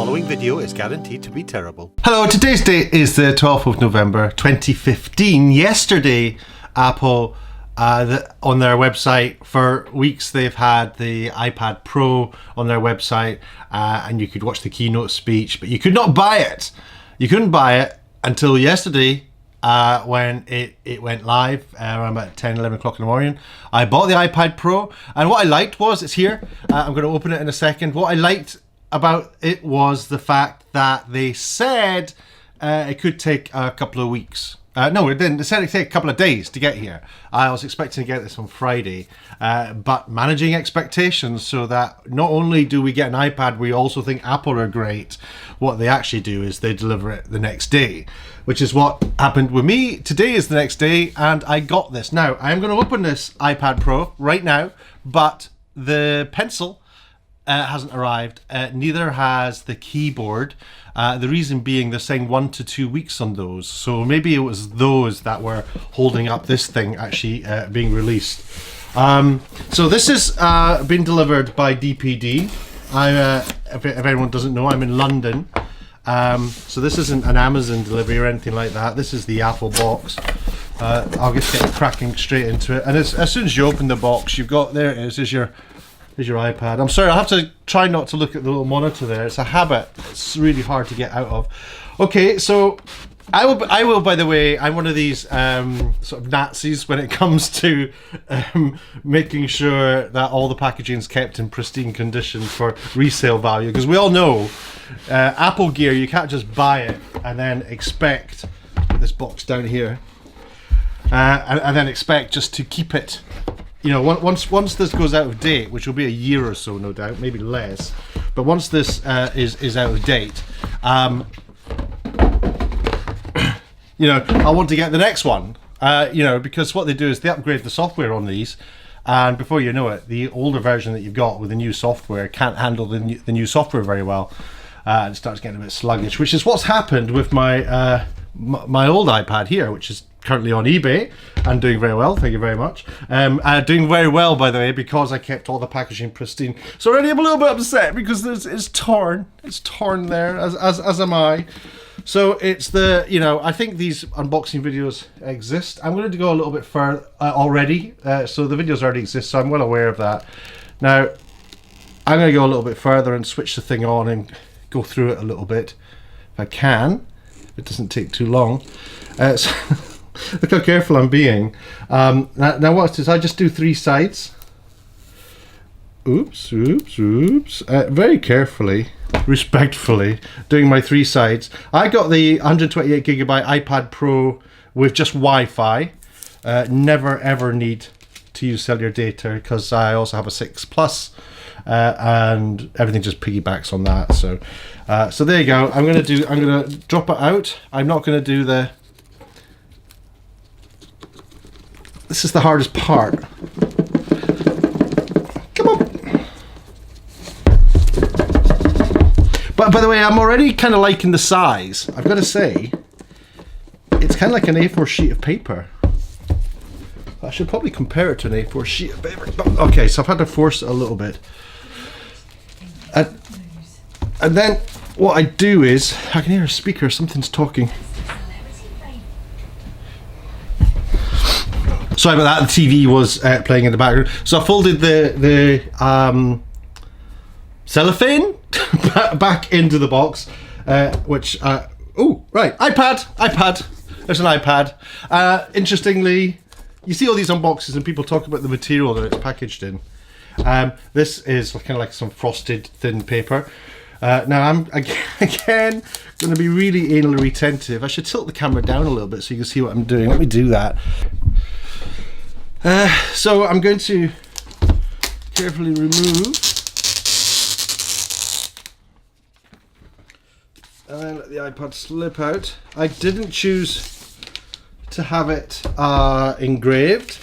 following video is guaranteed to be terrible. Hello, today's date is the 12th of November 2015. Yesterday, Apple, on their website, for weeks they've had the iPad Pro on their website, and you could watch the keynote speech, but you could not buy it. You couldn't buy it until yesterday, when it went live around about 10, 11 o'clock in the morning. I bought the iPad Pro, and what I liked was, it's here, I'm going to open it in a second. What I liked about it was the fact that they said it could take a couple of weeks. No, it didn't. They said it'd take a couple of days to get here. I was expecting to get this on Friday, but managing expectations so that not only do we get an iPad, we also think Apple are great. What they actually do is they deliver it the next day, which is what happened with me. Today is the next day, and I got this. Now, I'm going to open this iPad Pro right now, but the pencil hasn't arrived. Neither has the keyboard. The reason being they're saying 1 to 2 weeks on those. So maybe it was those that were holding up this thing actually being released. So this has been delivered by DPD. If anyone doesn't know, I'm in London. So this isn't an Amazon delivery or anything like that. This is the Apple box. I'll just get cracking straight into it. And as soon as you open the box, you've got, there it is, there's your iPad. I'm sorry, I'll have to try not to look at the little monitor there. It's a habit. It's really hard to get out of. Okay, so I will. By the way, I'm one of these sort of Nazis when it comes to making sure that all the packaging is kept in pristine condition for resale value. Because we all know Apple gear, you can't just buy it and then expect this box down here, and then expect just to keep it. You know, once this goes out of date, which will be a year or so, no doubt, maybe less. But once this is out of date, you know, I want to get the next one. You know, because what they do is they upgrade the software on these, and before you know it, the older version that you've got with the new software can't handle the new software very well, and it starts getting a bit sluggish. Which is what's happened with my my old iPad here, which is currently on eBay and doing very well. Thank you very much. Doing very well, by the way, because I kept all the packaging pristine. So already I'm a little bit upset because it's torn. It's torn there, as am I. So it's the, you know, I think these unboxing videos exist. I'm going to go a little bit further already. So the videos already exist, so I'm well aware of that. Now, I'm going to go a little bit further and switch the thing on and go through it a little bit, if I can. It doesn't take too long. So look how careful I'm being. Now watch this. I just do 3 sides. Oops, oops, oops. Very carefully, respectfully, doing my 3 sides. I got the 128GB iPad Pro with just Wi-Fi. Never ever need to use cellular data because I also have a 6 Plus, and everything just piggybacks on that. So there you go. I'm gonna drop it out. I'm not gonna do the. This is the hardest part. Come on. But by the way, I'm already kind of liking the size. I've got to say, it's kind of like an A4 sheet of paper. I should probably compare it to an A4 sheet of paper. Okay, so I've had to force it a little bit. And then what I do is, I can hear a speaker, something's talking. Sorry about that, the TV was playing in the background. So I folded the cellophane back into the box, which, oh, right, iPad, there's an iPad. Interestingly, you see all these unboxes and people talk about the material that it's packaged in. This is kind of like some frosted thin paper. Now I'm again going to be really anally retentive. I should tilt the camera down a little bit so you can see what I'm doing. Let me do that. So I'm going to carefully remove and then let the iPad slip out. I didn't choose to have it engraved,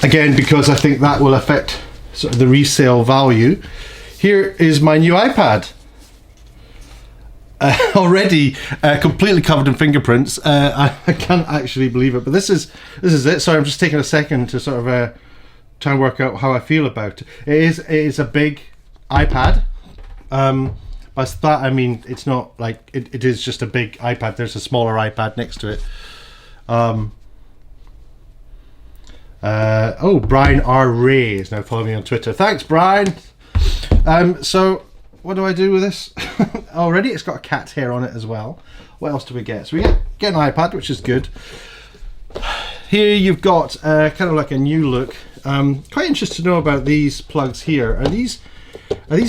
again because I think that will affect sort of the resale value. Here is my new iPad. Already completely covered in fingerprints. I can't actually believe it, but this is it. Sorry, I'm just taking a second to sort of try and work out how I feel about it. It is a big iPad. By that I mean it's not like it is just a big iPad. There's a smaller iPad next to it. Oh, Brian R. Ray is now following me on Twitter. Thanks, Brian. So what do I do with this? Already it's got a cat hair on it as well. What else do we get? So we get an iPad, which is good. Here you've got kind of like a new look. Quite interested to know about these plugs here. Are these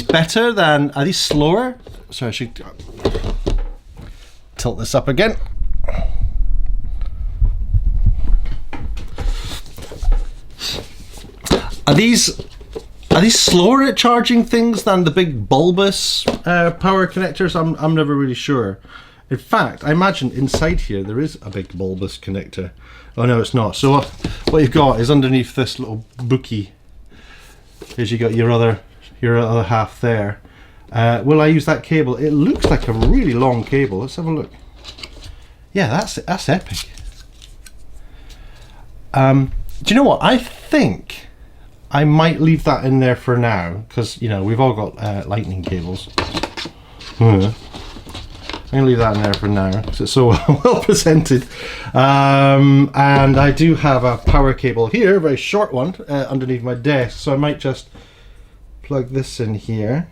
better than? Are these slower? Sorry, I should tilt this up again. Are these slower at charging things than the big bulbous power connectors? I'm never really sure. In fact, I imagine inside here there is a big bulbous connector. Oh no, it's not. So what you've got is underneath this little bookie is you got your other half there. Will I use that cable? It looks like a really long cable. Let's have a look. Yeah, that's epic. Do you know what? I think I might leave that in there for now because, you know, we've all got lightning cables. I'm going to leave that in there for now because it's so well presented. And I do have a power cable here, a very short one, underneath my desk. So I might just plug this in here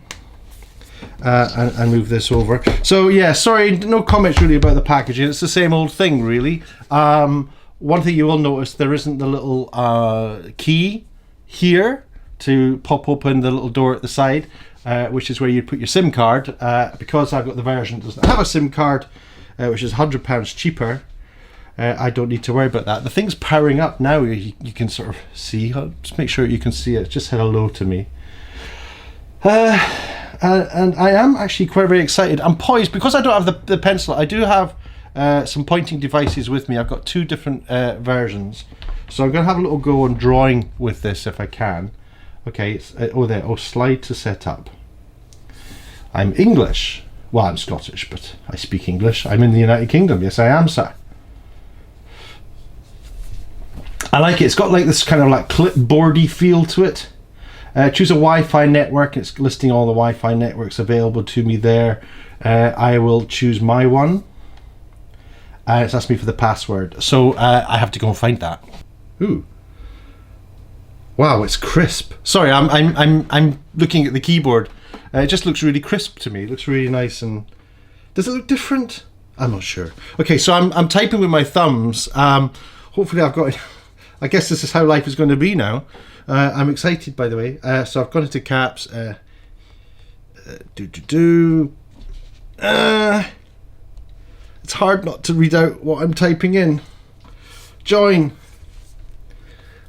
and move this over. So yeah, sorry, no comments really about the packaging. It's the same old thing, really. One thing you will notice, there isn't the little key here to pop open the little door at the side, which is where you'd put your SIM card. Because I've got the version that doesn't have a SIM card, which is £100 cheaper, I don't need to worry about that. The thing's powering up now. You can sort of see. I'll just make sure you can see it. Just said hello to me. And I am actually quite very excited. I'm poised because I don't have the pencil. I do have some pointing devices with me. I've got two different versions, so I'm going to have a little go on drawing with this if I can. Okay, it's, slide to set up. I'm English. Well, I'm Scottish, but I speak English. I'm in the United Kingdom. Yes, I am, sir. I like it. It's got like this kind of like clipboardy feel to it. Choose a Wi-Fi network. It's listing all the Wi-Fi networks available to me there. I will choose my one. It's asked me for the password, so I have to go and find that. Ooh. Wow, it's crisp. Sorry, I'm looking at the keyboard. It just looks really crisp to me. It looks really nice. And does it look different? I'm not sure. Okay, so I'm typing with my thumbs. Hopefully I've got. I guess this is how life is going to be now. I'm excited, by the way. So I've gone into caps. It's hard not to read out what I'm typing in. Join.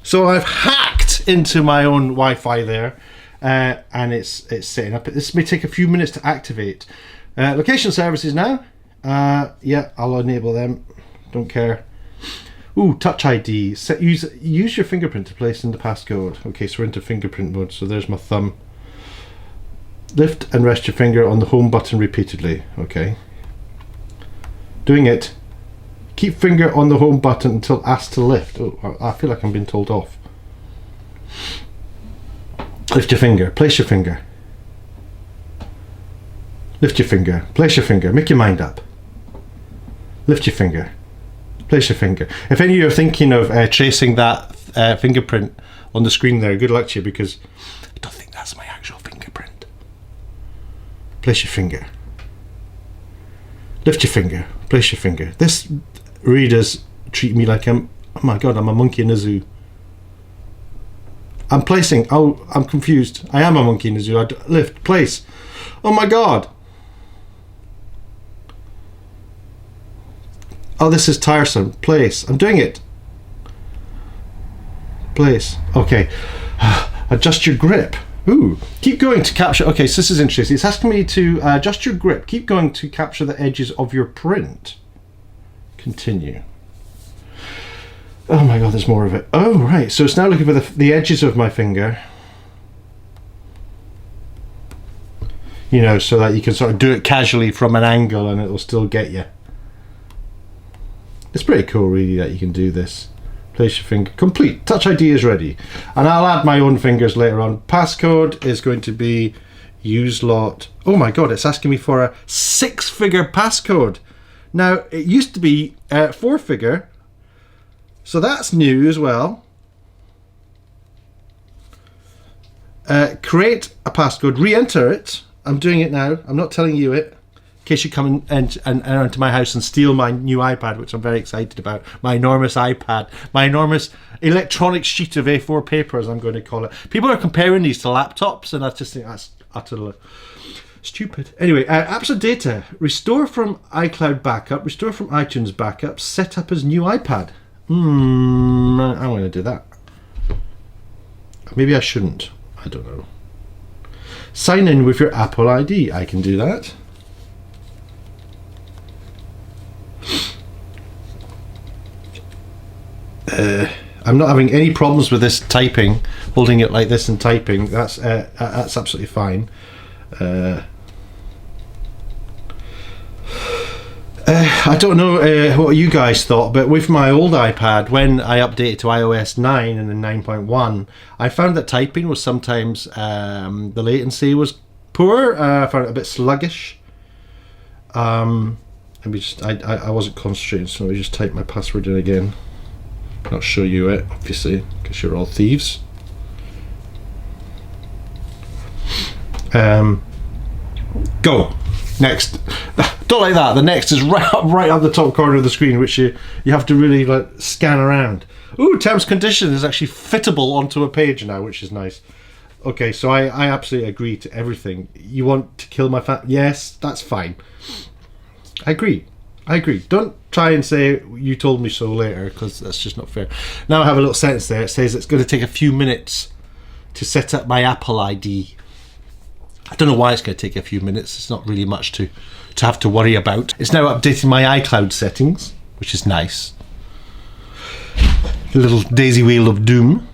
So I've hacked into my own Wi-Fi there, and it's setting up. This may take a few minutes to activate. Location services now. Yeah, I'll enable them. Don't care. Ooh, Touch ID. Use your fingerprint to place in the passcode. Okay, so we're into fingerprint mode. So there's my thumb. Lift and rest your finger on the home button repeatedly. Okay. Doing it. Keep finger on the home button until asked to lift. Oh, I feel like I'm being told off. Lift your finger. Place your finger. Lift your finger. Place your finger. Make your mind up. Lift your finger. Place your finger. If any of you are thinking of tracing that fingerprint on the screen there, good luck to you, because I don't think that's my actual fingerprint. Place your finger. Lift your finger. Place your finger. This readers treat me like I'm, oh my god, I'm a monkey in a zoo. I'm placing, oh, I'm confused. I am a monkey in a zoo. Lift, place. Oh my god. Oh, this is tiresome. Place. I'm doing it. Place. Okay. Adjust your grip. Ooh. Keep going to capture. Okay, so this is interesting. It's asking me to adjust your grip. Keep going to capture the edges of your print. Continue. Oh my god, there's more of it. Oh, right. So it's now looking for the edges of my finger. You know, so that you can sort of do it casually from an angle and it'll still get you. It's pretty cool, really, that you can do this. Place your finger. Complete. Touch ID is ready. And I'll add my own fingers later on. Passcode is going to be Use lot. Oh my god, it's asking me for a 6-figure passcode. Now, it used to be 4-figure. So that's new as well. Create a passcode, re-enter it. I'm doing it now. I'm not telling you it. In case you come and enter into my house and steal my new iPad, which I'm very excited about. My enormous iPad. My enormous electronic sheet of A4 paper, as I'm going to call it. People are comparing these to laptops, and I just think that's utterly stupid. Anyway, apps and data. Restore from iCloud backup. Restore from iTunes backup. Set up as new iPad. I'm going to do that. Maybe I shouldn't. I don't know. Sign in with your Apple ID. I can do that. I'm not having any problems with this typing, holding it like this and typing. That's absolutely fine. I don't know what you guys thought, but with my old iPad, when I updated to iOS 9 and then 9.1, I found that typing was sometimes, the latency was poor. I found it a bit sluggish. Let me just, I wasn't concentrating, so let me just type my password in again. Not show you it, obviously, because you're all thieves. Go. Next. Don't like that. The next is right up the top corner of the screen, which you have to really like scan around. Ooh, terms conditions is actually fittable onto a page now, which is nice. Okay, so I absolutely agree to everything. You want to kill my family? Yes, that's fine. I agree. Don't try and say you told me so later, because that's just not fair. Now I have a little sentence there. It says it's going to take a few minutes to set up my Apple ID. I don't know why it's going to take a few minutes. It's not really much to have to worry about. It's now updating my iCloud settings, which is nice. A little daisy wheel of doom.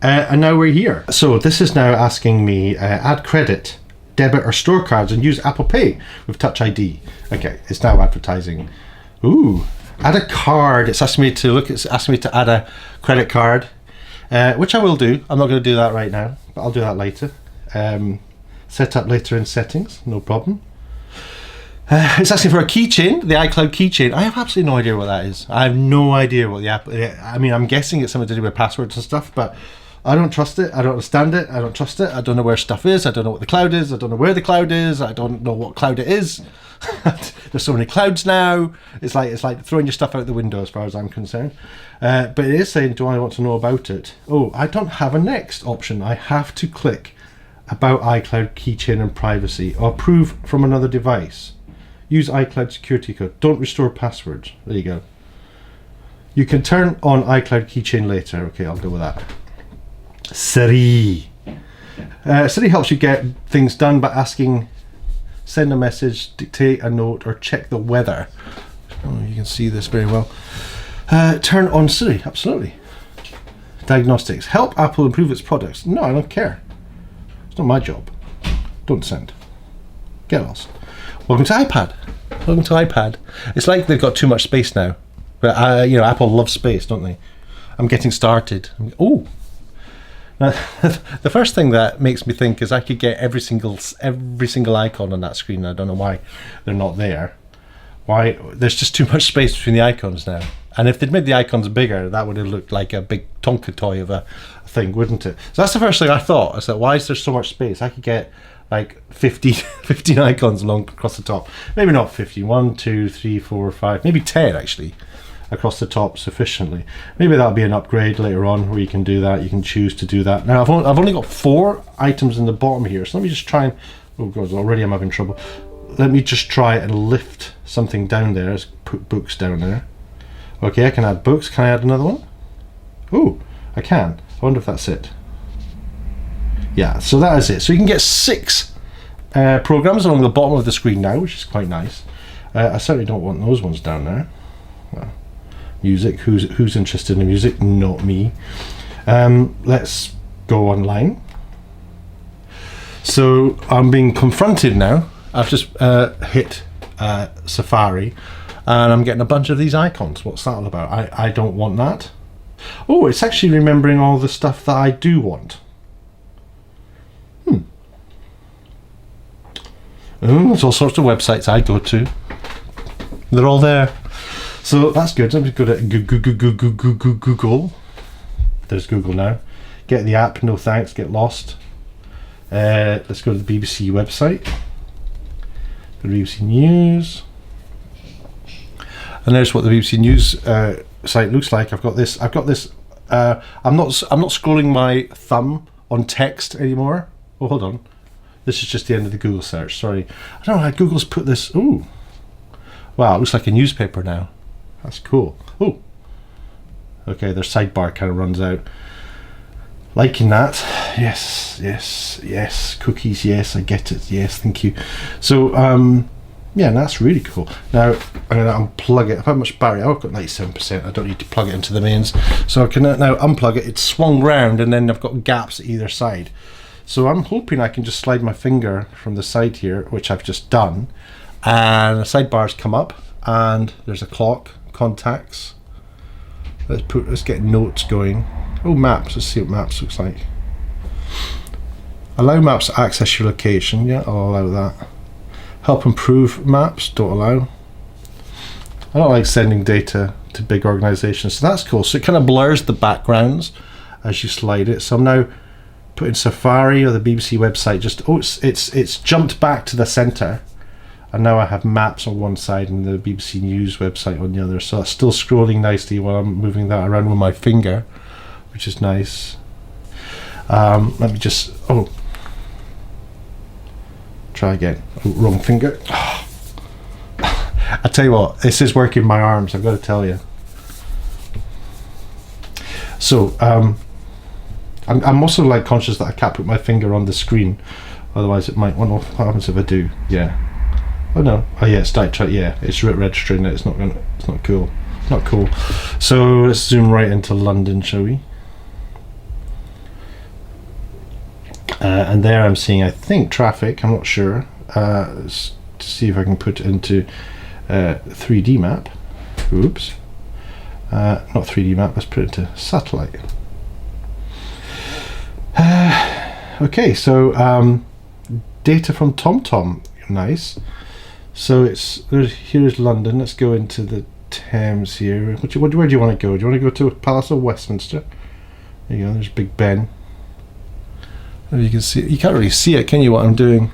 And now we're here. So this is now asking me add credit, debit or store cards and use Apple Pay with Touch ID. Okay, it's now advertising. Ooh, add a card. It's asking me to look. It's asking me to add a credit card, which I will do. I'm not going to do that right now, but I'll do that later. Set up later in settings, no problem. It's asking for a keychain, the iCloud keychain. I have absolutely no idea what that is. I have no idea what the app. I mean, I'm guessing it's something to do with passwords and stuff, but I don't trust it. I don't understand it. I don't trust it. I don't know where stuff is. I don't know what the cloud is. I don't know where the cloud is. I don't know what cloud it is. There's so many clouds now. It's like throwing your stuff out the window as far as I'm concerned. But it is saying, do I want to know about it? Oh, I don't have a next option. I have to click about iCloud keychain and privacy or approve from another device. Use iCloud security code. Don't restore passwords. There you go. You can turn on iCloud keychain later. Okay, I'll go with that. Siri. Siri helps you get things done by asking, send a message, dictate a note, or check the weather. Oh, you can see this very well. Turn on Siri. Absolutely. Diagnostics. Help Apple improve its products. No, I don't care. It's not my job. Don't send. Get lost. Welcome to iPad. Welcome to iPad. It's like they've got too much space now. But Apple loves space, don't they? I'm getting started. Oh. Now, the first thing that makes me think is I could get every single icon on that screen. I don't know why they're not there. Why? There's just too much space between the icons now. And if they'd made the icons bigger, that would have looked like a big Tonka toy of a thing, wouldn't it? So that's the first thing I thought. I said, why is there so much space? I could get like 15 icons along across the top. Maybe not 15. 1, 2, 3, 4, 5, maybe 10 actually across the top sufficiently. Maybe that'll be an upgrade later on where you can do that. You can choose to do that. Now I've only got 4 items in the bottom here, so let me just try and, oh god, already I'm having trouble. Let me just try and lift something down there. Let's put books down there. Okay, I can add books. Can I add another one? Oh, I can. I wonder if that's it. Yeah, so that is it. So you can get 6 programs along the bottom of the screen now, which is quite nice. I certainly don't want those ones down there. Well, music. Who's interested in music? Not me. Let's go online. So I'm being confronted now. I've just hit Safari, and I'm getting a bunch of these icons. What's that all about? I don't want that. Oh, it's actually remembering all the stuff that I do want. There's all sorts of websites I go to. They're all there. So that's good. Let me go to Google. There's Google now. Get the app, no thanks, get lost. Let's go to the BBC website. The BBC News. And there's what the BBC News site looks like. I've got this. I'm not scrolling my thumb on text anymore. Oh, hold on. This is just the end of the Google search. Sorry. I don't know how Google's put this. Ooh. Wow, it looks like a newspaper now. That's cool. Ooh. Okay, their sidebar kind of runs out. Liking that. Yes, yes, yes. Cookies, yes, I get it. Yes, thank you. So, yeah, that's really cool. Now, I'm going to unplug it. How much battery? Oh, I've got 97%. I don't need to plug it into the mains. So I can now unplug it. It's swung round and then I've got gaps at either side. So I'm hoping I can just slide my finger from the side here, which I've just done. And the sidebars come up and there's a clock, contacts. Let's get notes going. Oh, maps. Let's see what maps looks like. Allow maps to access your location. Yeah, I'll allow that. Help improve maps. Don't allow. I don't like sending data to big organizations, so that's cool. So it kind of blurs the backgrounds as you slide it. So I'm now putting Safari or the BBC website. It's jumped back to the center, and now I have maps on one side and the BBC News website on the other. So it's still scrolling nicely while I'm moving that around with my finger, which is nice. Let me just try again. Oh, wrong finger. I tell you what, this is working my arms, I've got to tell you. So I'm also like conscious that I can't put my finger on the screen, otherwise it might. What happens if I do? Yeah. Oh no. Oh yeah, it's registering it. It's not cool. Not cool. So let's zoom right into London, shall we? And there I'm seeing, I think, traffic. I'm not sure. Let's see if I can put it into 3D map. Oops. Not 3D map. Let's put it into satellite. Okay, so data from TomTom. Nice. So here's London. Let's go into the Thames here. Where do you want to go? Do you want to go to Palace of Westminster? There you go. There's Big Ben. You can see it. You can't really see it, can you, what I'm doing?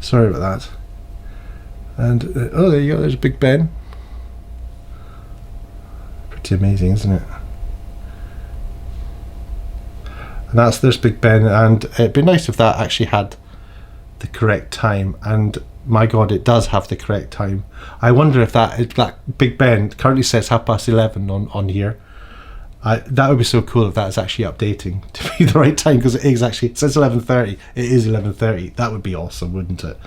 Sorry about that. And there you go, there's Big Ben. Pretty amazing, isn't it? And there's Big Ben, and it'd be nice if that actually had the correct time, and my god, it does have the correct time. I wonder if that Big Ben currently says 11:30 on here. That would be so cool if that is actually updating to be the right time, because it says 11:30. It is 11:30. That would be awesome, wouldn't it?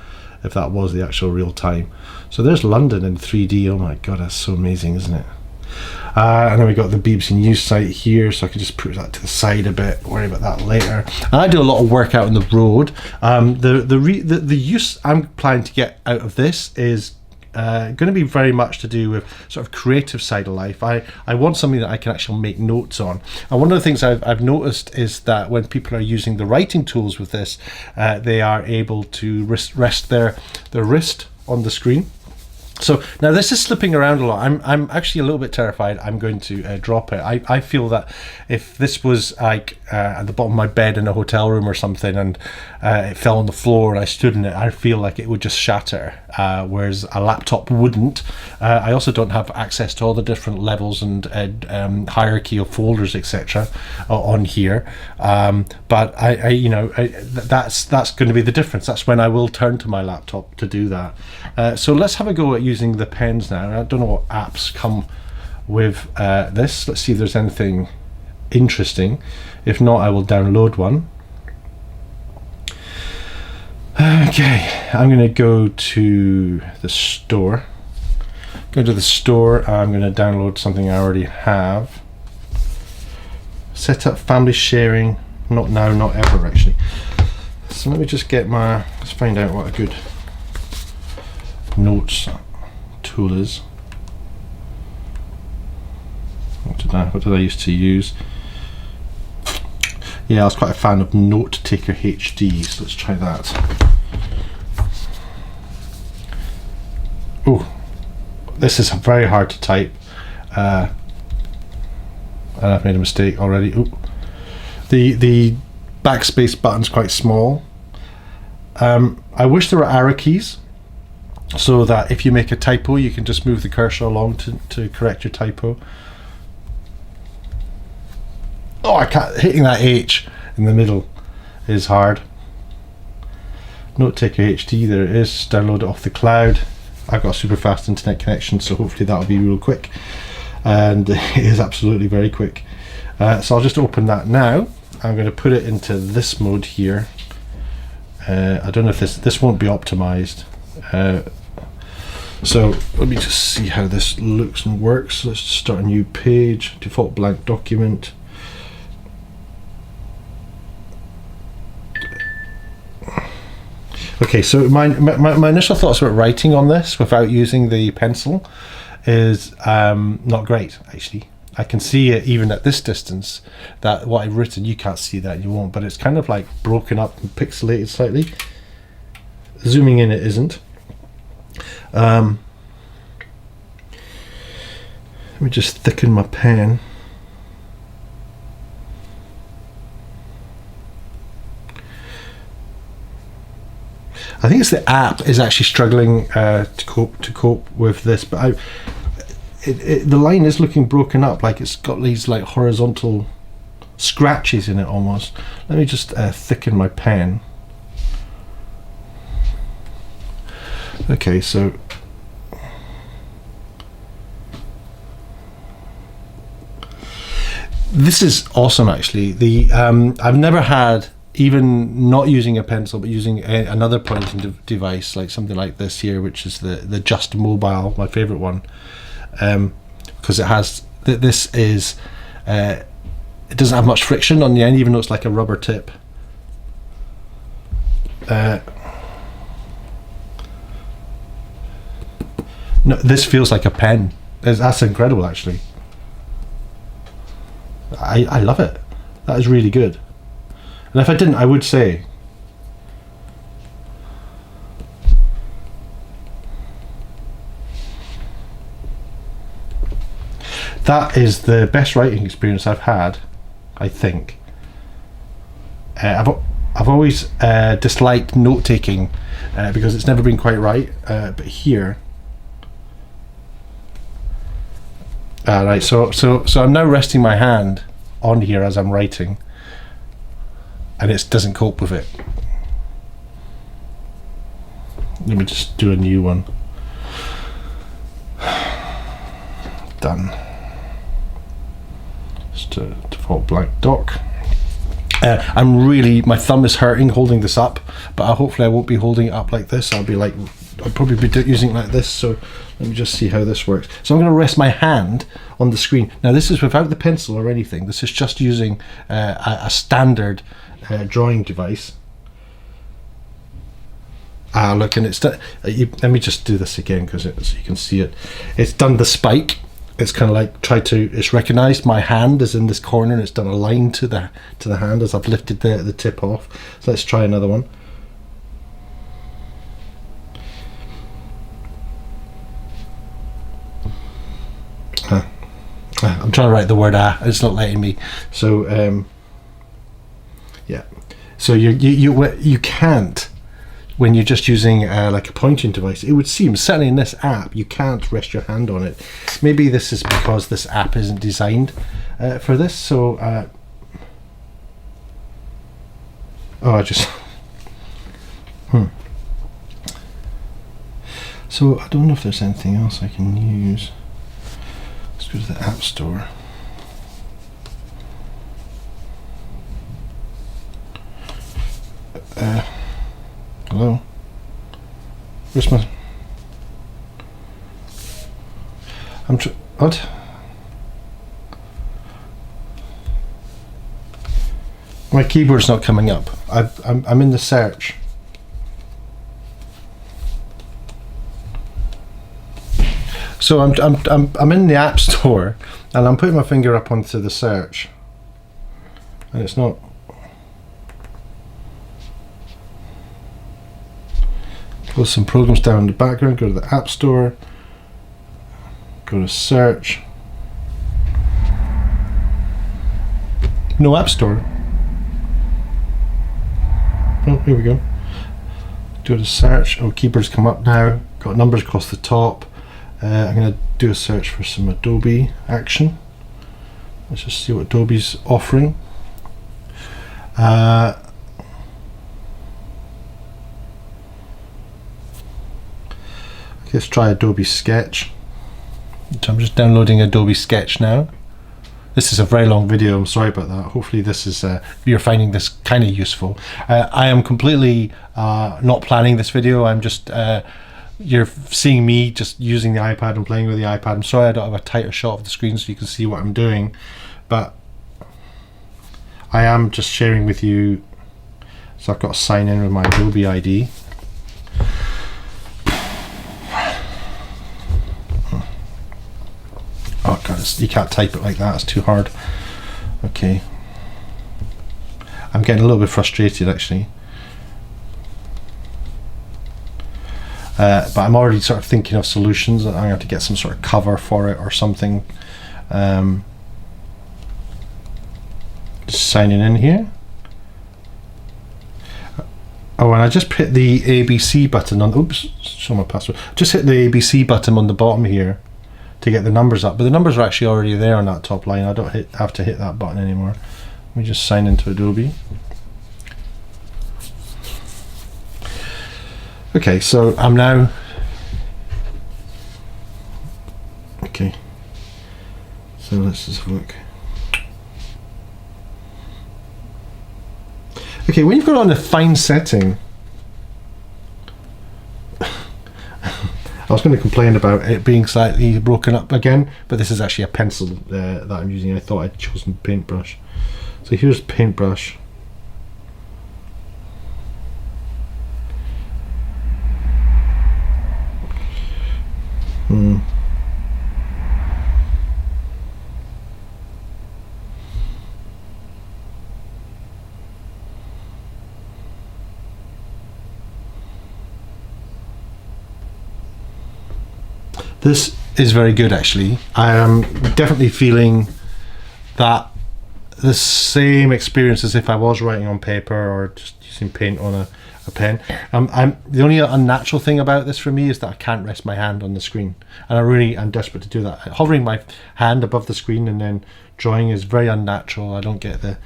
If that was the actual real time. So there's London in 3D. Oh my god, that's so amazing, isn't it? And then we got the BBC News site here, so I can just put that to the side a bit. Worry about that later. And I do a lot of work out on the road. The use I'm planning to get out of this is going to be very much to do with sort of creative side of life. I want something that I can actually make notes on. And one of the things I've noticed is that when people are using the writing tools with this, they are able to rest their wrist on the screen. So now this is slipping around a lot. I'm actually a little bit terrified I'm going to drop it. I feel that if this was like at the bottom of my bed in a hotel room or something, and it fell on the floor and I stood in it, I feel like it would just shatter, whereas a laptop wouldn't. I also don't have access to all the different levels and hierarchy of folders, etc. on here. But that's going to be the difference. That's when I will turn to my laptop to do that. So let's have a go at using the pens now. I don't know what apps come with this. Let's see if there's anything interesting. If not, I will download one. Okay, I'm going to go to the store. Go to the store. I'm going to download something I already have. Set up family sharing. Not now, not ever, actually. So let me just get let's find out what a good notes tool is. What did I used to use? Yeah, I was quite a fan of Note Taker HD, so let's try that. Oh, this is very hard to type. And I've made a mistake already. Ooh. The backspace button's quite small. I wish there were arrow keys, so that if you make a typo, you can just move the cursor along to correct your typo. Oh, I can't. Hitting that H in the middle is hard. Note taker HD, there it is. Download it off the cloud. I've got a super fast internet connection, so hopefully that'll be real quick. And it is absolutely very quick. So I'll just open that now. I'm going to put it into this mode here. I don't know if this won't be optimized. So let me just see how this looks and works. Let's start a new page. Default blank document. Okay, so my initial thoughts about writing on this without using the pencil is not great, actually. I can see it even at this distance, that what I've written, you can't see that, you won't, but it's kind of like broken up and pixelated slightly. Zooming in, it isn't. Let me just thicken my pen. I think it's the app is actually struggling to cope with this, but the line is looking broken up, like it's got these like horizontal scratches in it almost. Let me just thicken my pen. Okay, so this is awesome actually. The I've never had, even not using a pencil but using another pointing device like something like this here, which is the Just Mobile, my favorite one, because it has this is it doesn't have much friction on the end, even though it's like a rubber tip. No, this feels like a pen. That's incredible actually. I love it. That is really good. And if I didn't, I would say. That is the best writing experience I've had, I think. I've always disliked note taking because it's never been quite right. But here, right. So I'm now resting my hand on here as I'm writing, and it doesn't cope with it. Let me just do a new one. Done. Just a default blank doc. My thumb is hurting holding this up, but hopefully I won't be holding it up like this. I'll probably be using it like this. So let me just see how this works. So I'm going to rest my hand on the screen. Now this is without the pencil or anything. This is just using a standard drawing device. Look, and it's done. Let me just do this again because so you can see it. It's done the spike. It's kind of like it's recognized my hand is in this corner, and it's done a line to the hand as I've lifted the tip off. So let's try another one. I'm trying to write the word it's not letting me. So yeah, so you can't, when you're just using like a pointing device, it would seem, certainly in this app, you can't rest your hand on it. Maybe this is because this app isn't designed for this. So so I don't know if there's anything else I can use. Let's go to the App Store. Hello? Where's my... What? My keyboard's not coming up. I'm in the search. So I'm in the App Store, and I'm putting my finger up onto the search, and it's not. close some programs down in the background, go to the App Store, go to search. No App Store. Oh, here we go. Do a search. Oh, keyboards come up now. Got numbers across the top. I'm going to do a search for some Adobe action. Let's just see what Adobe's offering. Let's try Adobe Sketch. So I'm just downloading Adobe Sketch now. This is a very long video, I'm sorry about that. Hopefully this is, you're finding this kind of useful. I am completely not planning this video. I'm just, you're seeing me just using the iPad and playing with the iPad. I'm sorry I don't have a tighter shot of the screen so you can see what I'm doing, but I am just sharing with you. So I've got to sign in with my Adobe ID. Oh God, you can't type it like that, it's too hard. Okay. I'm getting a little bit frustrated actually. But I'm already sort of thinking of solutions. I'm going to have to get some sort of cover for it or something. Just signing in here. Oh, and I just hit the ABC button on, oops, show my password. Just hit the ABC button on the bottom here to get the numbers up, but the numbers are actually already there on that top line. I don't have to hit that button anymore. Let me just sign into Adobe. Okay, so I'm now, okay, so let's just have a look. Okay, when you've got it on the fine setting, I was going to complain about it being slightly broken up again, but this is actually a pencil that I'm using. I thought I'd chosen paintbrush. So here's paintbrush. This is very good actually. I am definitely feeling that the same experience as if I was writing on paper or just using paint on a pen. The only unnatural thing about this for me is that I can't rest my hand on the screen, and I'm desperate to do that. Hovering my hand above the screen and then drawing is very unnatural. I don't get the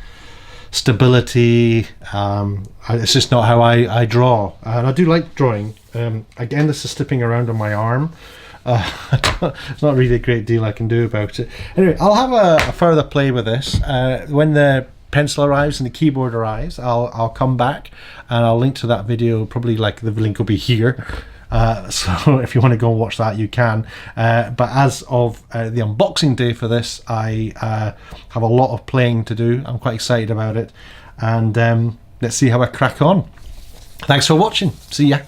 stability. It's just not how I draw, and I do like drawing. Again, this is slipping around on my arm. It's not really a great deal I can do about it. Anyway, I'll have a further play with this. When the pencil arrives and the keyboard arrives, I'll come back and I'll link to that video. Probably like the link will be here. So if you want to go and watch that, you can. But as of the unboxing day for this, I have a lot of playing to do. I'm quite excited about it. And let's see how I crack on. Thanks for watching. See ya.